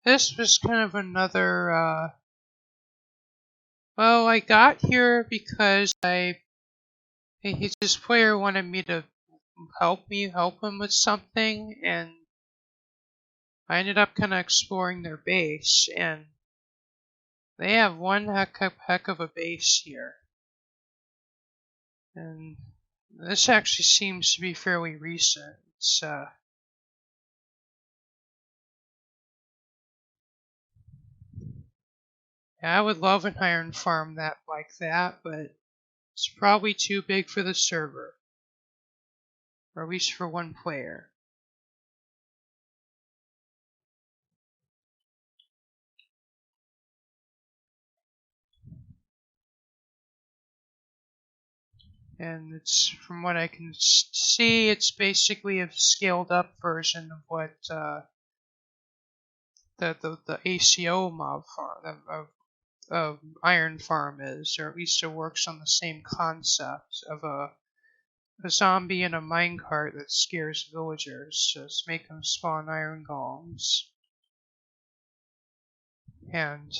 this was kind of another, well, I got here because this player wanted me to help him with something, and I ended up kind of exploring their base, and they have one heck of a base here. And this actually seems to be fairly recent. It's, I would love an iron farm like that, but it's probably too big for the server. Or at least for one player. And it's, from what I can see, it's basically a scaled up version of what the ACO mob farm of Iron Farm is, or at least it works on the same concept of a zombie in a minecart that scares villagers to make them spawn iron golems. And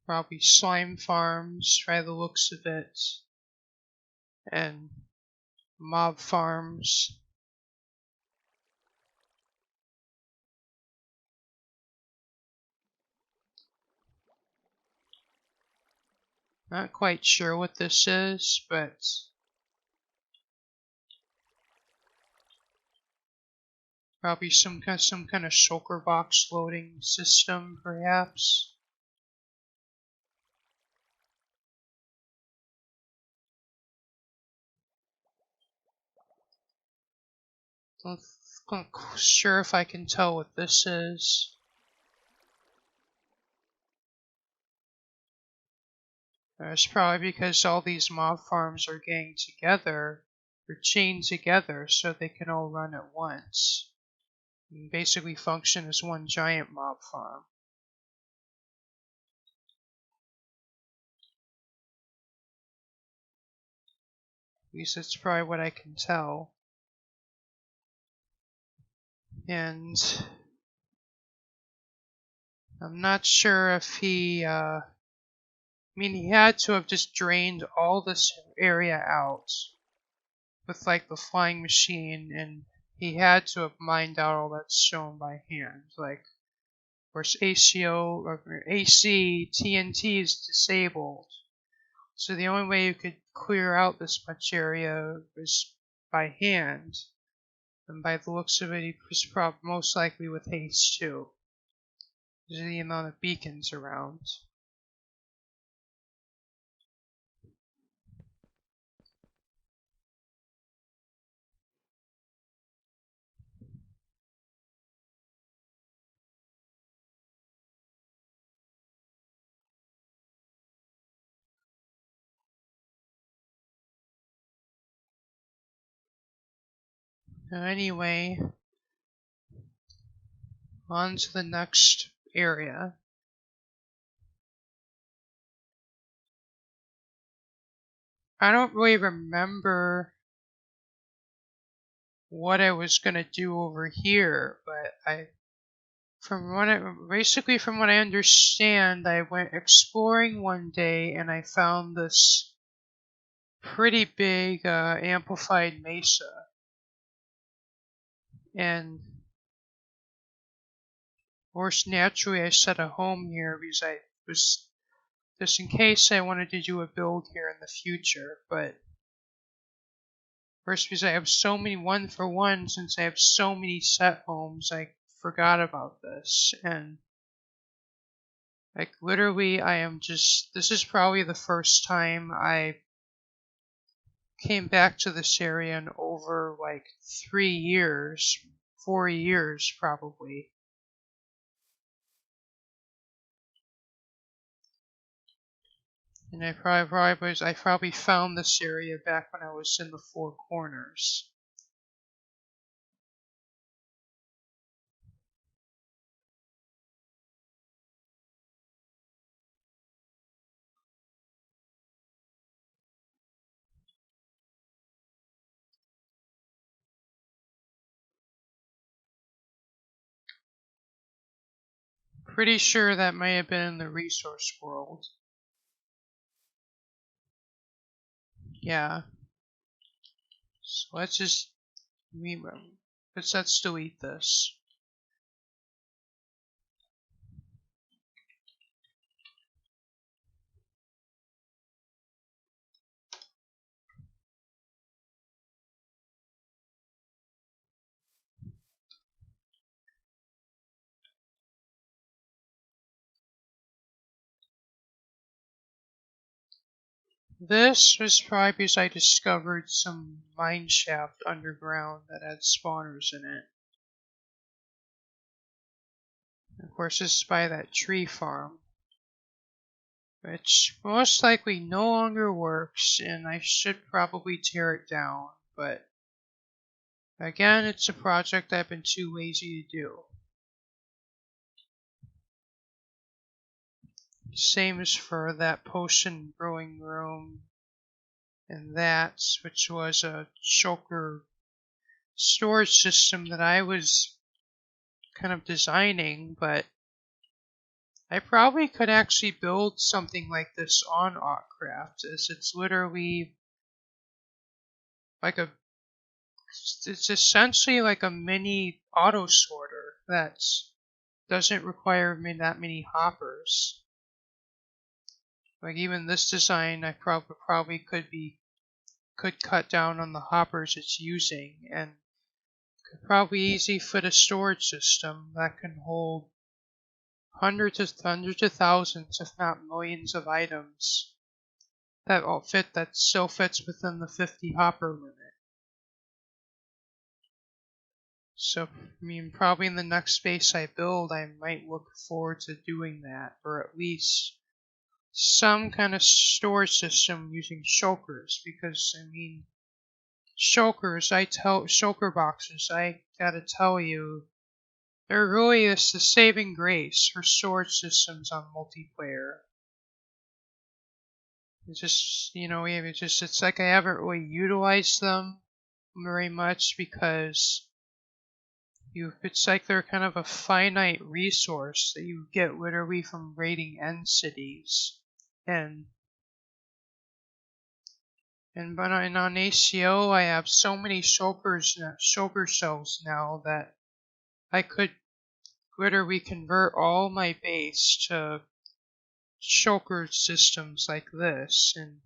probably slime farms, by the looks of it, and mob farms. Not quite sure what this is, but probably some kind of shulker box loading system, perhaps. Not sure if I can tell what this is. It's probably because all these mob farms are getting together, or chained together, so they can all run at once. And basically function as one giant mob farm. At least that's probably what I can tell. And I'm not sure if he, I mean, he had to have just drained all this area out with like the flying machine, and he had to have mined out all that stone by hand. Like, of course, ACO or AC TNT is disabled, so the only way you could clear out this much area was by hand. And by the looks of it, he was most likely with haste too, because of the amount of beacons around. Anyway, on to the next area. I don't really remember what I was gonna do over here, but from what I understand, I went exploring one day and I found this pretty big amplified mesa, and of course naturally I set a home here because I was just in case I wanted to do a build here in the future. But first, because I have so many since I have so many set homes, I forgot about this. And like literally, this is probably the first time I came back to this area in over like 3 years, 4 years probably. And I probably found this area back when I was in the Four Corners. pretty sure that may have been in the resource world. Yeah. So let's still eat this. This was probably because I discovered some mine shaft underground that had spawners in it. Of course, this is by that tree farm, which most likely no longer works, and I should probably tear it down, but again, it's a project I've been too lazy to do. Same as for that potion brewing room and that, which was a choker storage system that I was kind of designing, but I probably could actually build something like this on Autcraft, as it's literally like it's essentially like a mini auto sorter that doesn't require that many hoppers. Like even this design, I probably could cut down on the hoppers it's using, and could probably easily fit a storage system that can hold hundreds of thousands, if not millions, of items that still fits within the 50 hopper limit. So, I mean, probably in the next space I build, I might look forward to doing that, or at least some kind of storage system using shulkers, because I mean, shulker boxes, I gotta tell you, they're really just the saving grace for storage systems on multiplayer. It's just, it's like I haven't really utilized them very much because it's like they're kind of a finite resource that you get literally from raiding end cities. And on ACO, I have so many shulker shells now that I could literally convert all my base to shulker systems like this and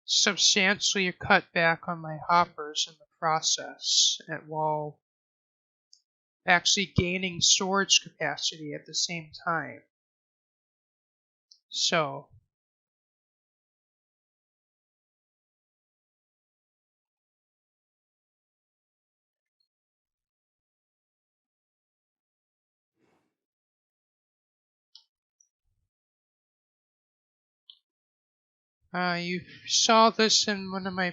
substantially cut back on my hoppers in the process, while actually gaining storage capacity at the same time. So, you saw this in one of my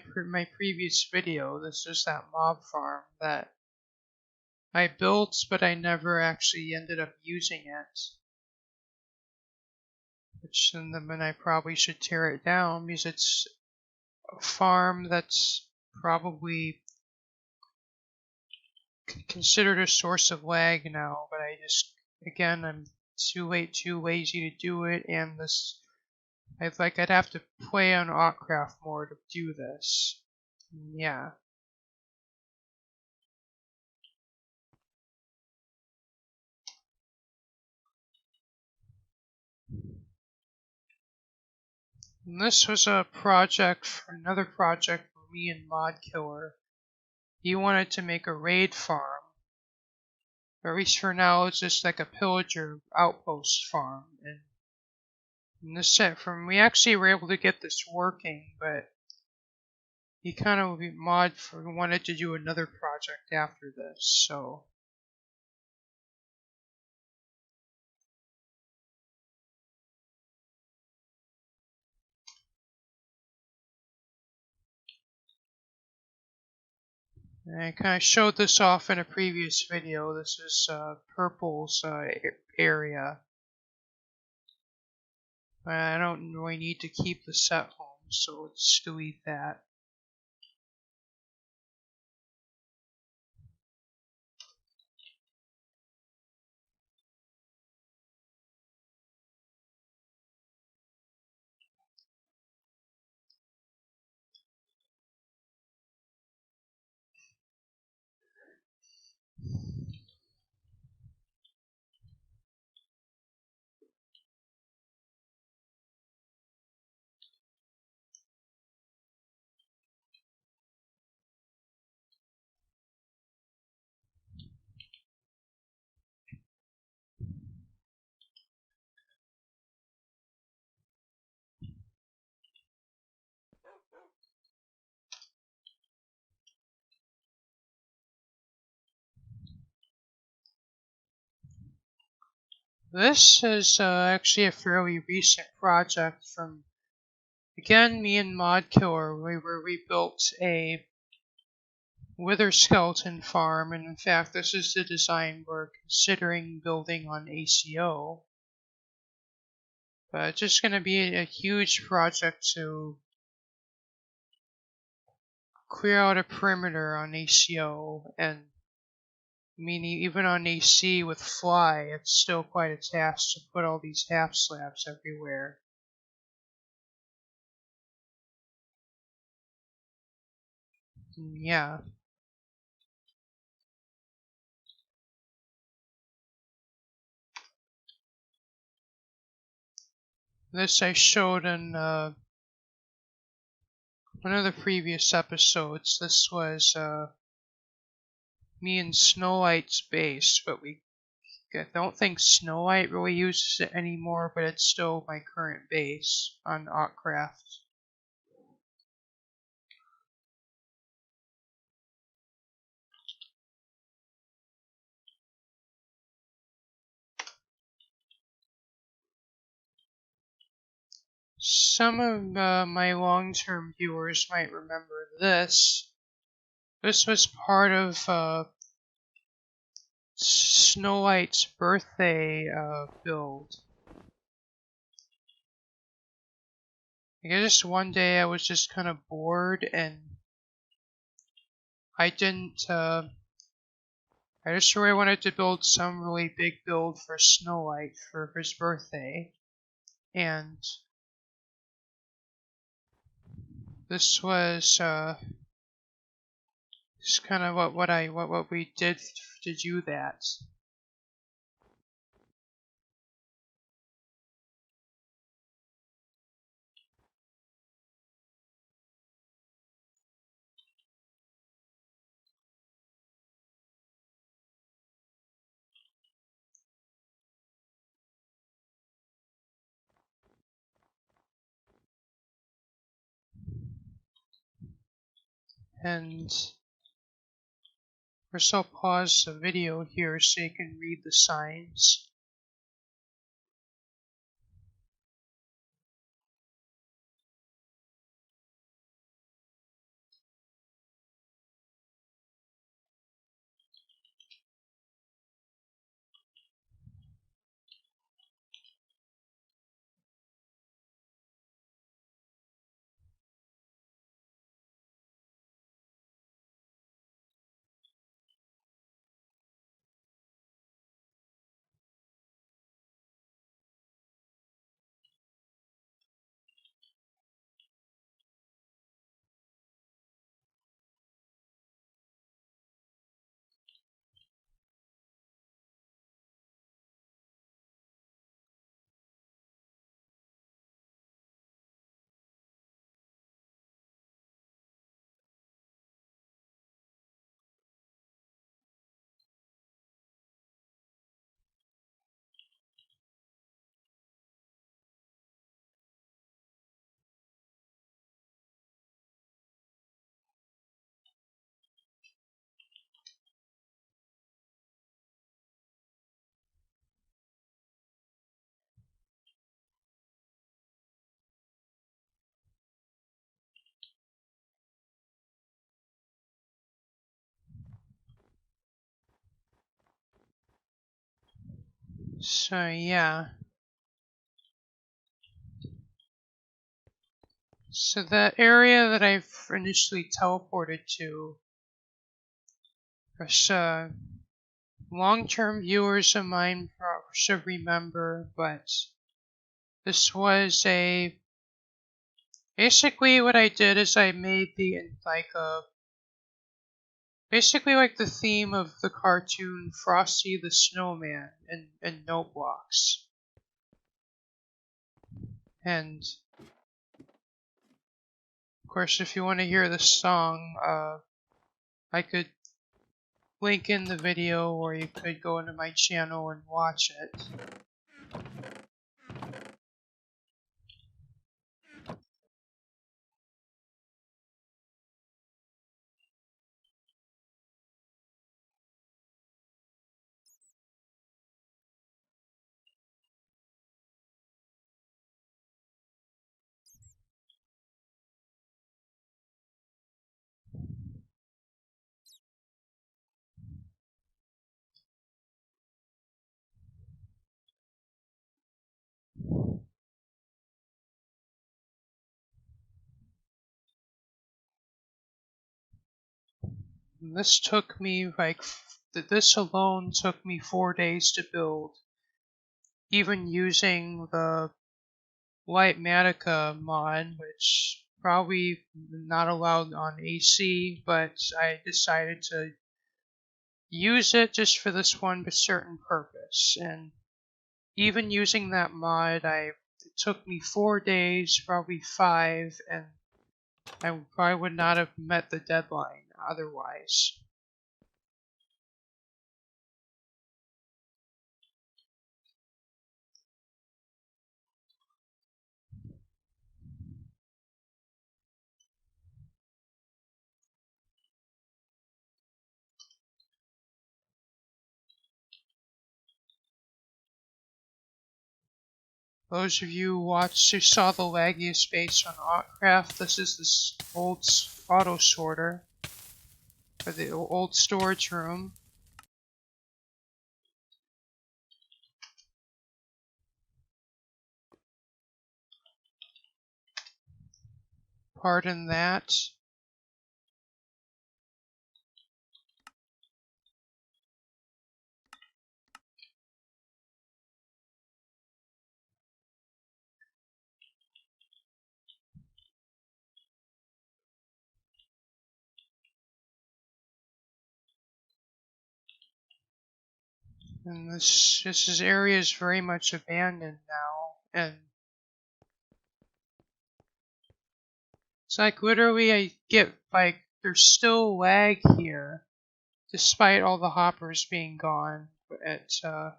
previous video. This is that mob farm that I built, but I never actually ended up using it. Which then I probably should tear it down because it's a farm that's probably considered a source of lag now. But I'm too lazy to do it, and I'd have to play on Autcraft more to do this. Yeah. And this was another project for me and Mod Killer. He wanted to make a raid farm. Or at least for now, it's just like a pillager outpost farm. And in this set, we actually were able to get this working, but he kind of wanted to do another project after this, so. And I kind of showed this off in a previous video. This is Purple's area. I don't really need to keep the set home, so let's delete that. This is actually a fairly recent project from, again, me and Mod Killer, where we built a wither skeleton farm, and in fact, this is the design we're considering building on ACO. But it's just going to be a huge project to clear out a perimeter on ACO, and meaning even on AC with Fly, it's still quite a task to put all these half slabs everywhere. Yeah. This I showed in one of the previous episodes. This was me and Snow White's base, but I don't think Snow White really uses it anymore, but it's still my current base on Autcraft. Some of my long-term viewers might remember this. This was part of Snow White's birthday build. I guess one day I was just kind of bored and I didn't. I just really wanted to build some really big build for Snow White for his birthday, and this was just kind of what we did to do that. And first I'll pause the video here so you can read the signs. So yeah. So the area that I've initially teleported to, which long-term viewers of mine should remember, but this was basically what I did is I made basically like the theme of the cartoon Frosty the Snowman in note blocks. And of course, if you want to hear the song, I could link in the video, or you could go into my channel and watch it. And this took me like this alone took me 4 days to build, even using the Light Matica mod, which probably not allowed on AC, but I decided to use it just for this one certain purpose. And even using that mod, it took me 4 days, probably 5, and I probably would not have met the deadline otherwise. Those of you who saw the laggiest space on Autcraft, this is this old auto sorter, or the old storage room. Pardon that. And this area is very much abandoned now, and it's like literally I get like there's still lag here, despite all the hoppers being gone. It's I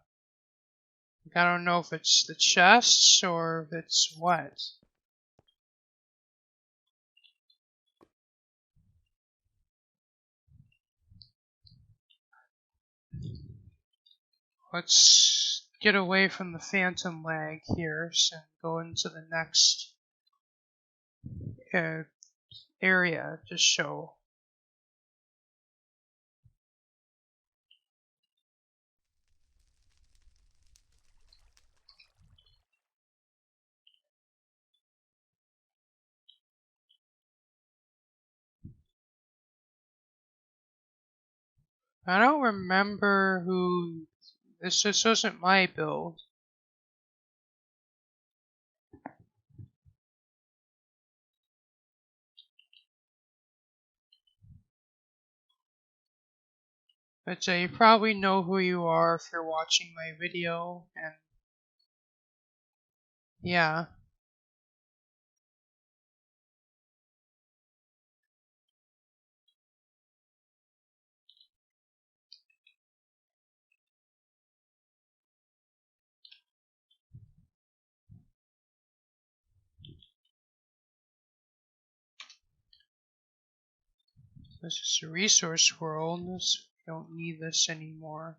don't know if it's the chests or if it's what. Let's get away from the phantom lag here and go into the next uh, area to show. I don't remember who this wasn't my build. But you probably know who you are if you're watching my video, and yeah. This is a resource world. We don't need this anymore.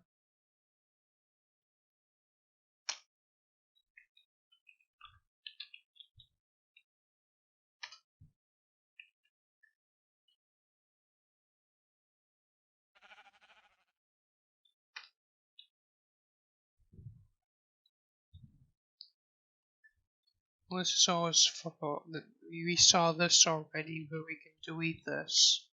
This is always we saw this already, but we can delete this.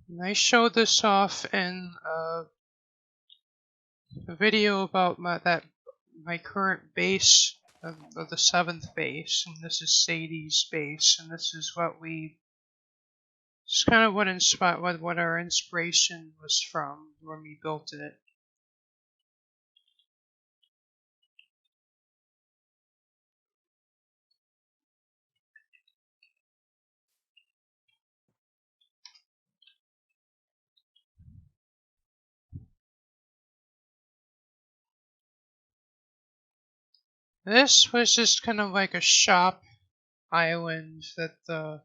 And I showed this off in a video about my current base of the 7th base, and this is Sadie's base, and this is what it's kind of what our inspiration was from when we built it. This was just kind of like a shop island that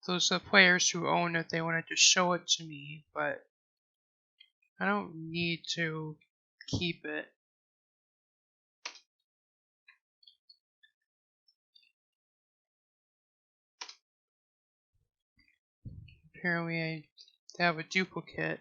those players who own it, they wanted to show it to me, but I don't need to keep it. Apparently I have a duplicate.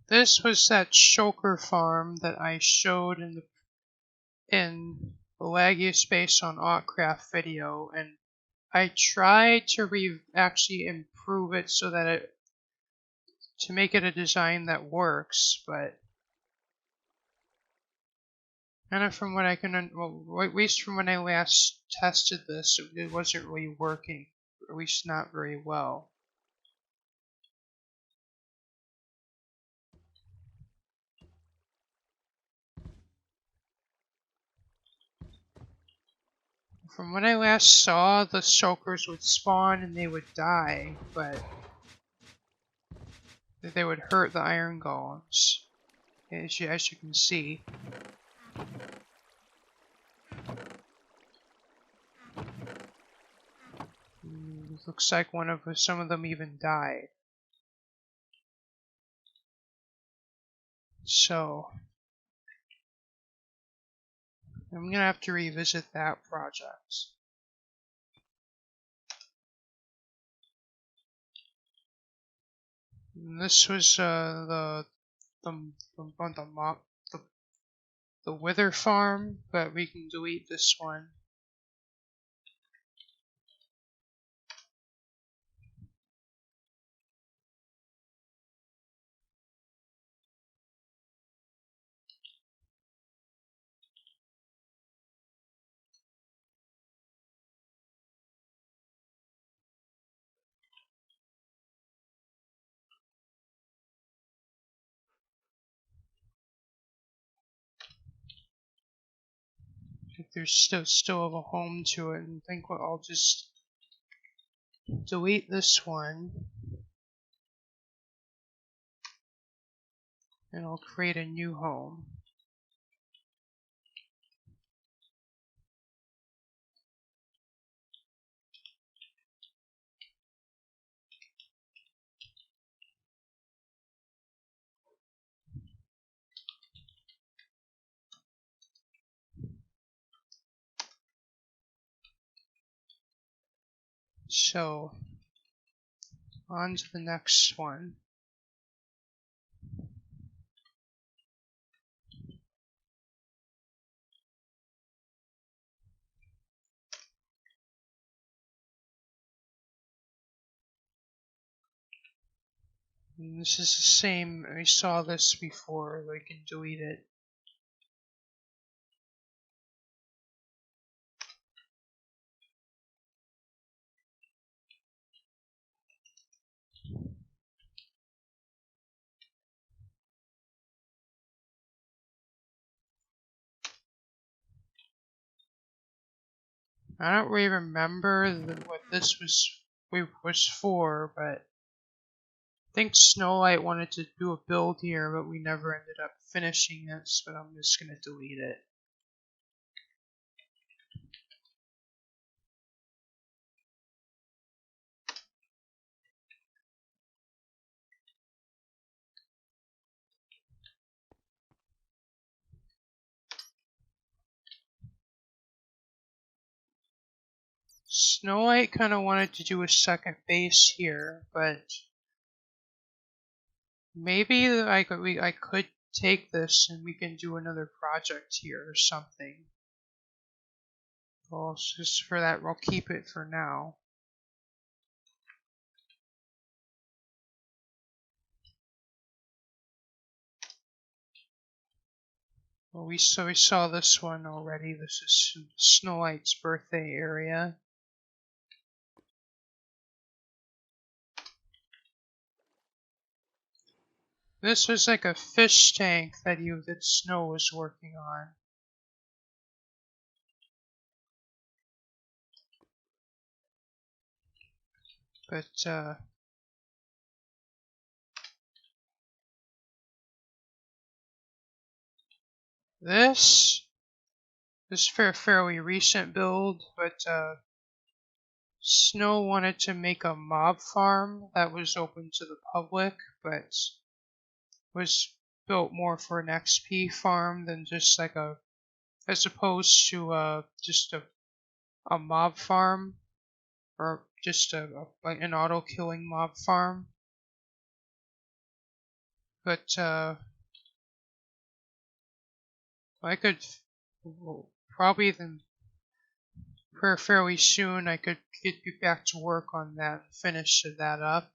This was that shulker farm that I showed in the Laggy Space on Autcraft video, and I tried to actually improve it so that to make it a design that works, but kind of from what I can, well, at least from when I last tested this, it wasn't really working, or at least not very well. From when I last saw, the shulkers would spawn and they would die, but they would hurt the iron golems, as you can see. It looks like some of them even died. So I'm gonna have to revisit that project. And this was the, the, the the wither farm, but we can delete this one. If there's still have a home to it, and I think I'll just delete this one, and I'll create a new home. So, on to the next one. And this is the same, I saw this before, I can delete it. I don't really remember what this was for, but I think Snow White wanted to do a build here, but we never ended up finishing it, but I'm just gonna delete it. Snow White kind of wanted to do a second base here, but maybe I could take this and we can do another project here or something. Well, just for that, we'll keep it for now. Well, we saw this one already. This is Snow White's birthday area. This was like a fish tank that Snow was working on. But This is fairly recent build, but Snow wanted to make a mob farm that was open to the public, but was built more for an XP farm than just like as opposed to just a mob farm, or just like an auto killing mob farm. But I could probably then fairly soon I could get back to work on that and finish that up.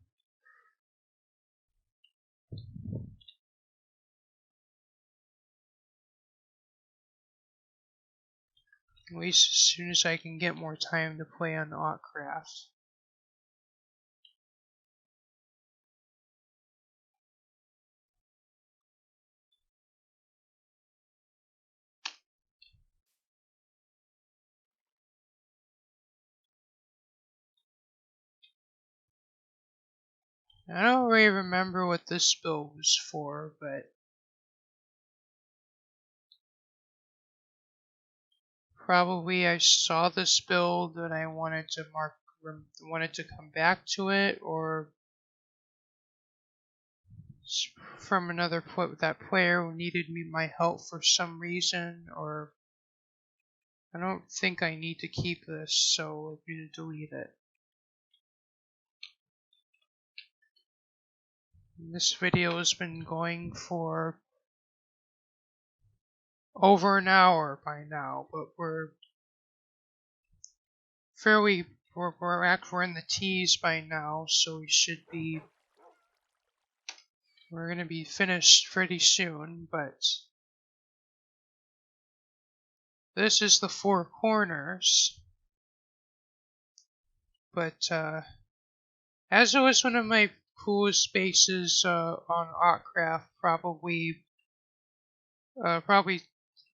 At least as soon as I can get more time to play on Autcraft. I don't really remember what this build was for, but probably I saw this build and I wanted to come back to it, or from another that player who needed my help for some reason, or I don't think I need to keep this, so I'm going to delete it. This video has been going for over an hour by now, but we're in the tees by now, so we're gonna be finished pretty soon. But this is the four corners. But as it was one of my coolest bases on Autcraft, probably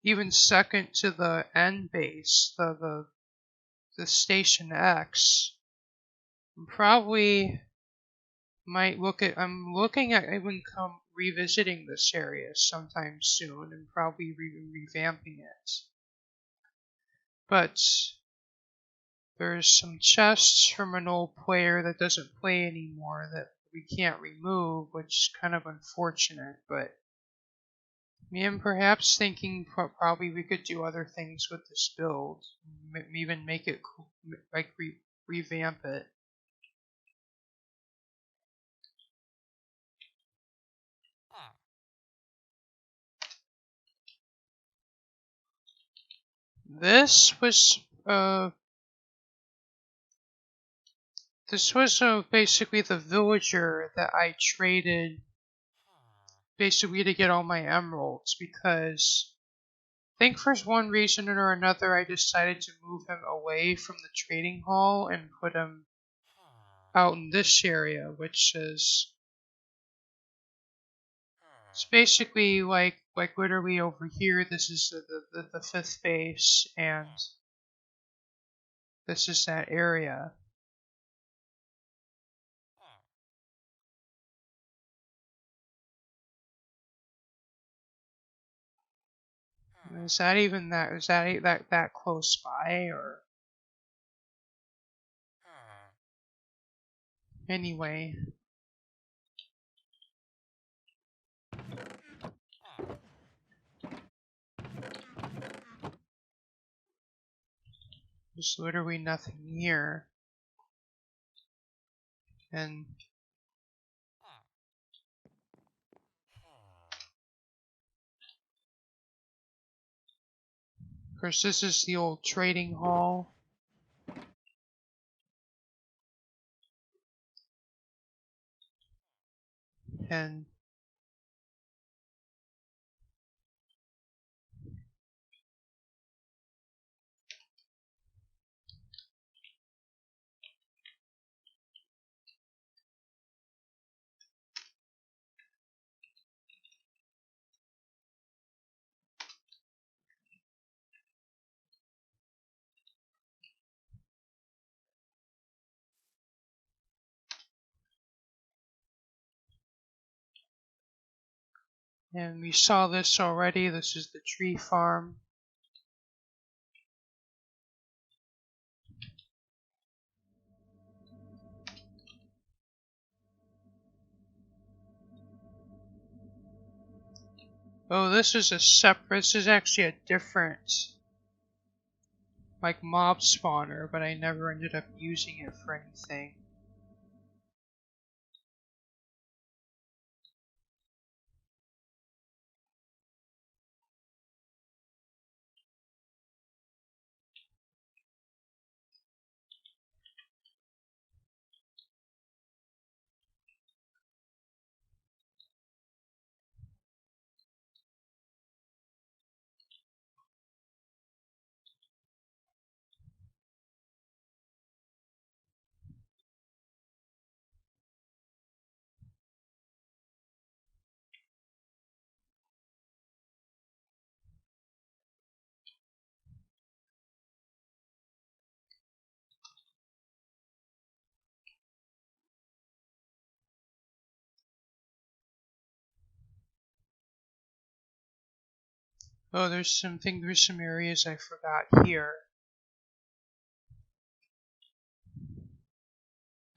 even second to the end base, the Station X. Probably I'm looking at even revisiting this area sometime soon and probably revamping it. But there's some chests from an old player that doesn't play anymore that we can't remove, which is kind of unfortunate. But I'm perhaps thinking probably we could do other things with this build, even make it cool, like revamp it. This was basically the villager that I traded basically to get all my emeralds, because I think for one reason or another I decided to move him away from the trading hall and put him out in this area, which is it's basically like literally over here. This is the fifth base, and this is that area. Is that even that? Is that close by, or anyway? There's literally nothing here, and of course this is the old trading hall. And And we saw this already. This is the tree farm. Oh, this is this is actually a different, like, mob spawner, but I never ended up using it for anything. Oh, there's some areas I forgot here.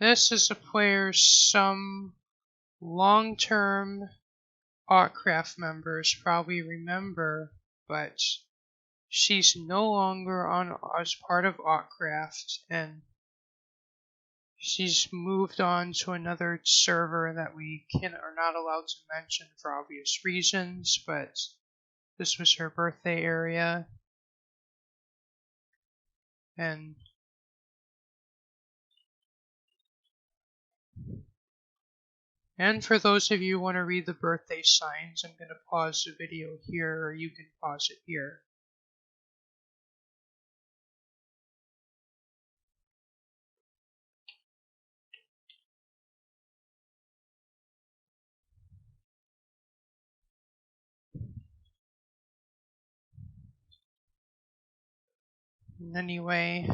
This is a player some long-term Autcraft members probably remember, but she's no longer on as part of Autcraft, and she's moved on to another server that we are not allowed to mention for obvious reasons, but this was her birthday area. And for those of you who want to read the birthday signs, I'm going to pause the video here, or you can pause it here. Anyway,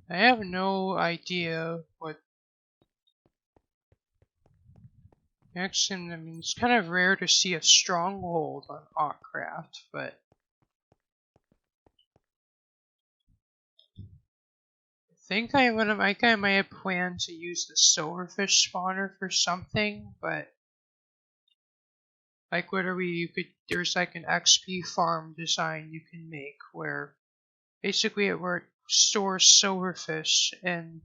I have no idea what. Actually, I mean, it's kind of rare to see a stronghold on Autcraft, but I think I might have planned to use the silverfish spawner for something, but like there's like an XP farm design you can make where basically it stores silverfish in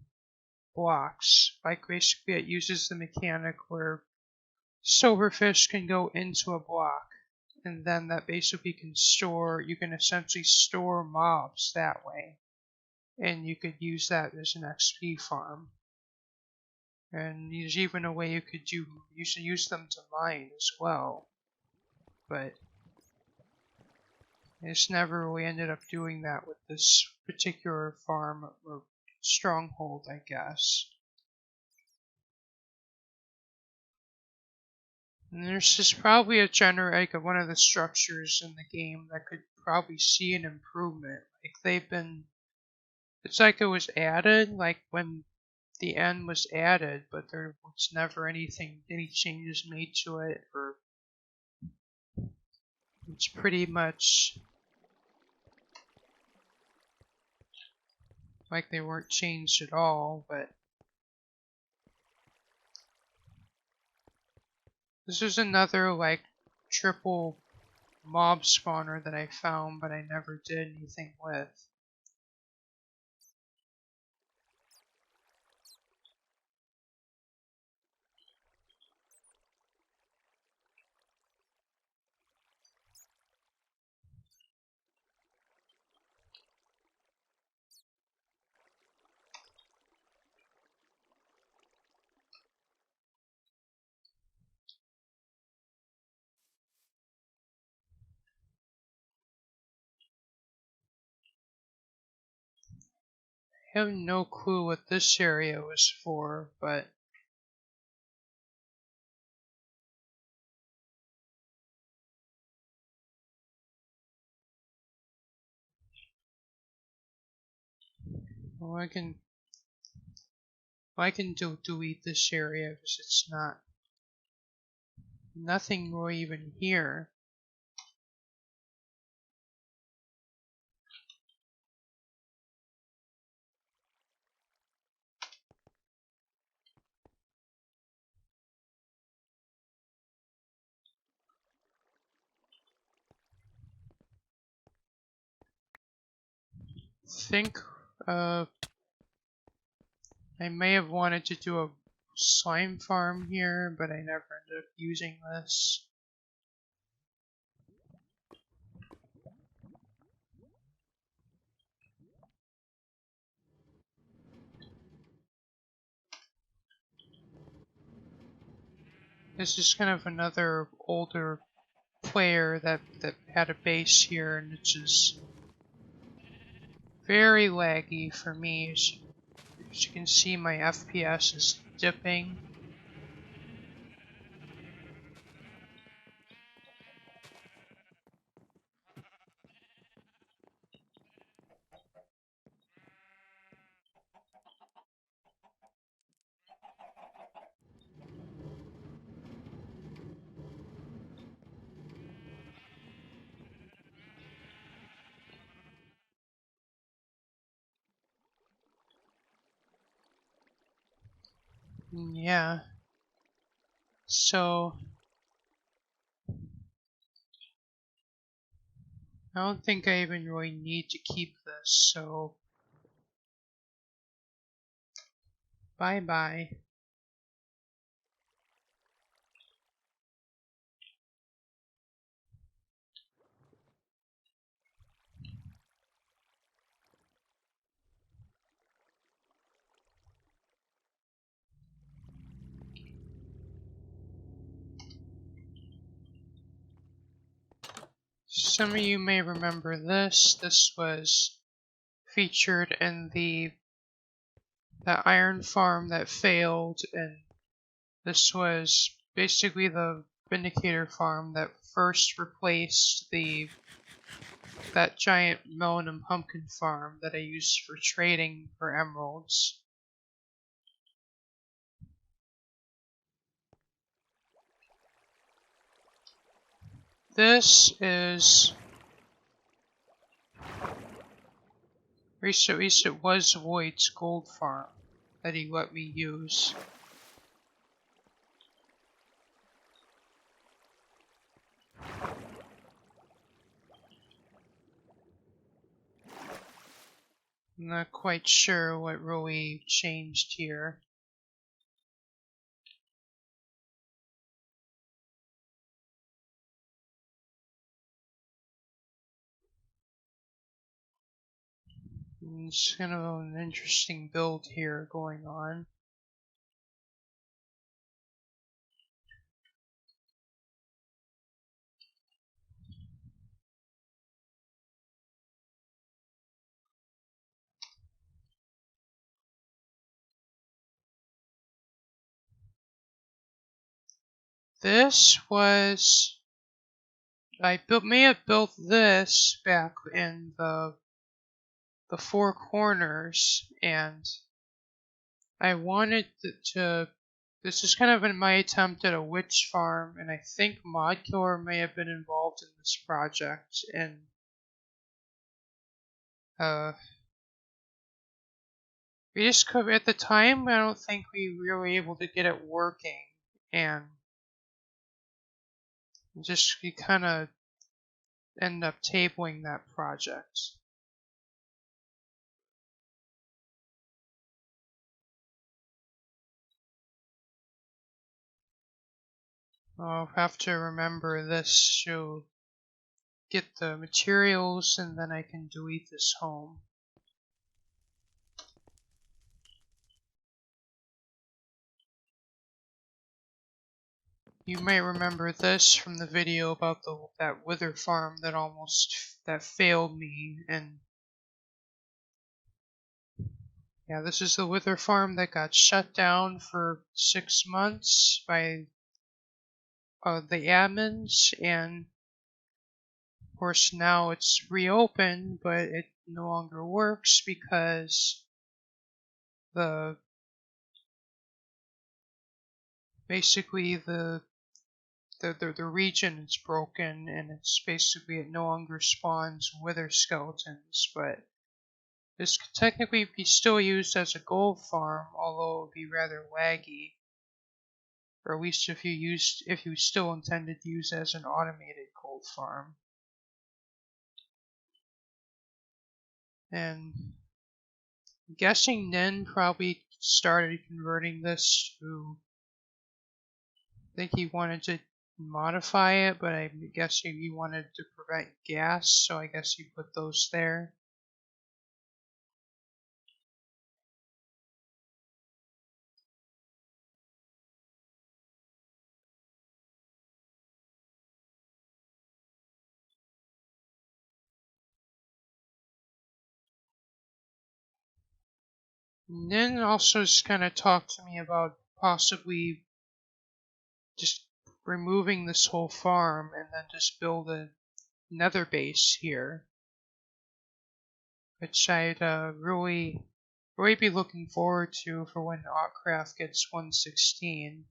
blocks. Like basically it uses the mechanic where silverfish can go into a block, and then that basically you can essentially store mobs that way. And you could use that as an XP farm. And there's even a way you could use them to mine as well. But I just never really ended up doing that with this particular farm or stronghold, I guess. And there's just probably like one of the structures in the game that could probably see an improvement. It's like it was added, like when the end was added, but there was never any changes made to it, or it's pretty much like they weren't changed at all. But this is another like triple mob spawner that I found, but I never did anything with. I have no clue what this area was for, but Well, I can delete this area because it's nothing will even here. Think uh I may have wanted to do a slime farm here, but I never ended up using this. This is kind of another older player that had a base here, and it's just very laggy for me. As you can see, my FPS is dipping. Yeah. So I don't think I even really need to keep this, so bye bye. Some of you may remember this. This was featured in the iron farm that failed, and this was basically the Vindicator farm that first replaced that giant melon and pumpkin farm that I used for trading for emeralds. This is at least it was Void's gold farm that he let me use. I'm not quite sure what really changed here. It's kind of an interesting build here going on. This was may have built this back in the four corners, and I wanted to. This is kind of in my attempt at a witch farm, and I think Mod Killer may have been involved in this project. And we just at the time, I don't think we were able to get it working, and just we kind of end up tabling that project. I'll have to remember this to get the materials, and then I can delete this home. You might remember this from the video about that wither farm that failed me, and yeah, this is the wither farm that got shut down for 6 months by the admins, and of course now it's reopened, but it no longer works because the basically the region is broken, and it's basically it no longer spawns wither skeletons, but this could technically be still used as a gold farm, although it would be rather laggy. Or at least if you still intended to use it as an automated gold farm. And I'm guessing Nin probably started converting this to, I think he wanted to modify it, but I'm guessing he wanted to prevent gas, so I guess he put those there. Nin also just kind of talked to me about possibly just removing this whole farm and then just build a nether base here, which I'd really be looking forward to for when Autcraft gets 116.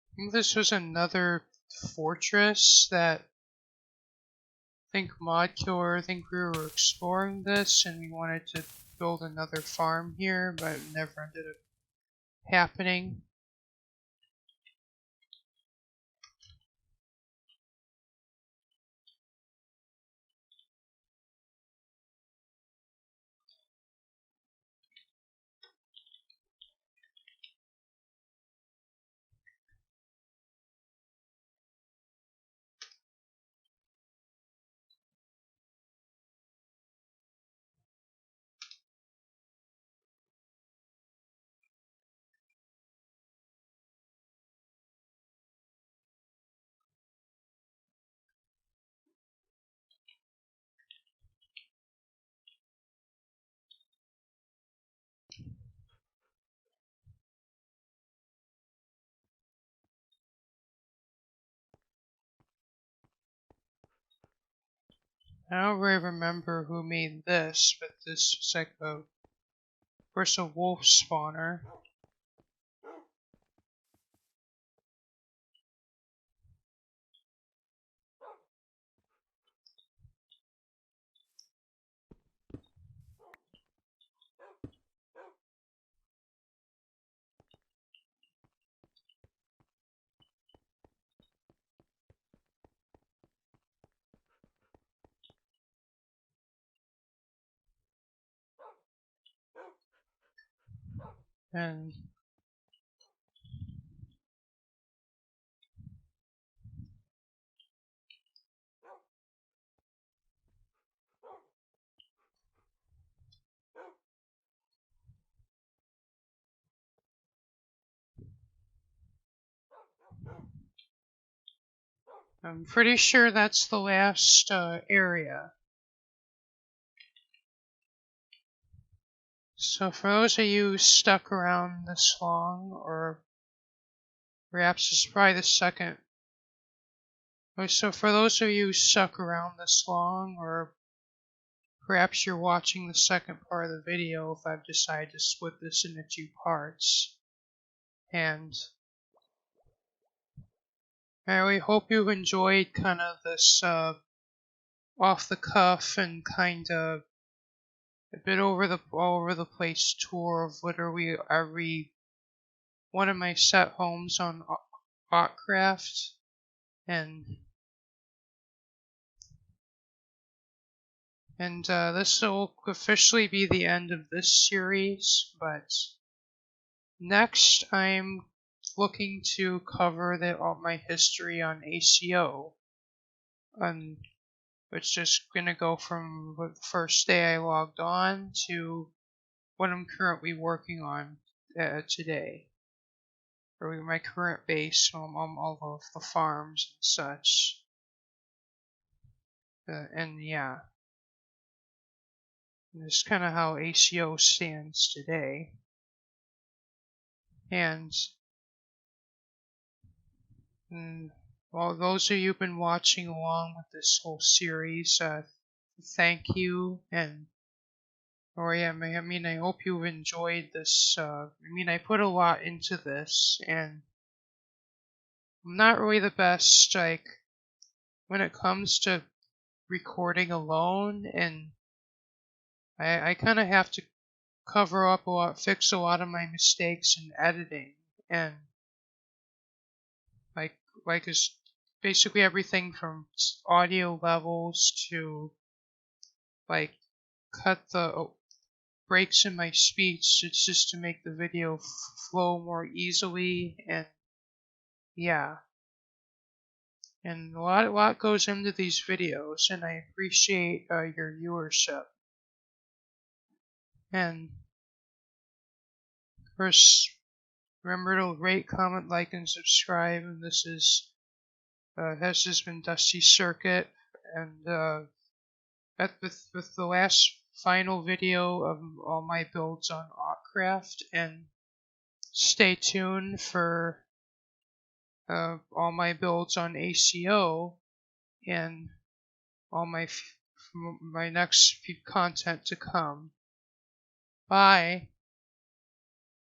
I think this was another fortress that I think Mod Killer, I think we were exploring this and we wanted to build another farm here, but it never ended up happening. I don't really remember who made this, but this is like of course a wolf spawner. And I'm pretty sure that's the last area. So for those of you stuck around this long, or perhaps it's probably the second. So for those of you stuck around this long, or perhaps you're watching the second part of the video if I've decided to split this into two parts. And I really hope you enjoyed kind of this off the cuff and kind of a bit all over the place tour of literally every one of my set homes on Autcraft. And this will officially be the end of this series, but next I'm looking to cover all my history on ACO, which is going to go from the first day I logged on to what I'm currently working on today, or my current base on all of the farms and such. And yeah. And this is kind of how ACO stands today. And well, those of you who've been watching along with this whole series, thank you. And I hope you've enjoyed this. I put a lot into this, and I'm not really the best, like, when it comes to recording alone, and I kind of have to cover up fix a lot of my mistakes in editing, and like is basically everything from audio levels to like cut the breaks in my speech. It's just to make the video flow more easily, and yeah. And a lot goes into these videos, and I appreciate your viewership. And of course, remember to rate, comment, like, and subscribe. And this has just been Dusty Circuit, and with the last final video of all my builds on Autcraft. And stay tuned for all my builds on ACO and all my next content to come. Bye.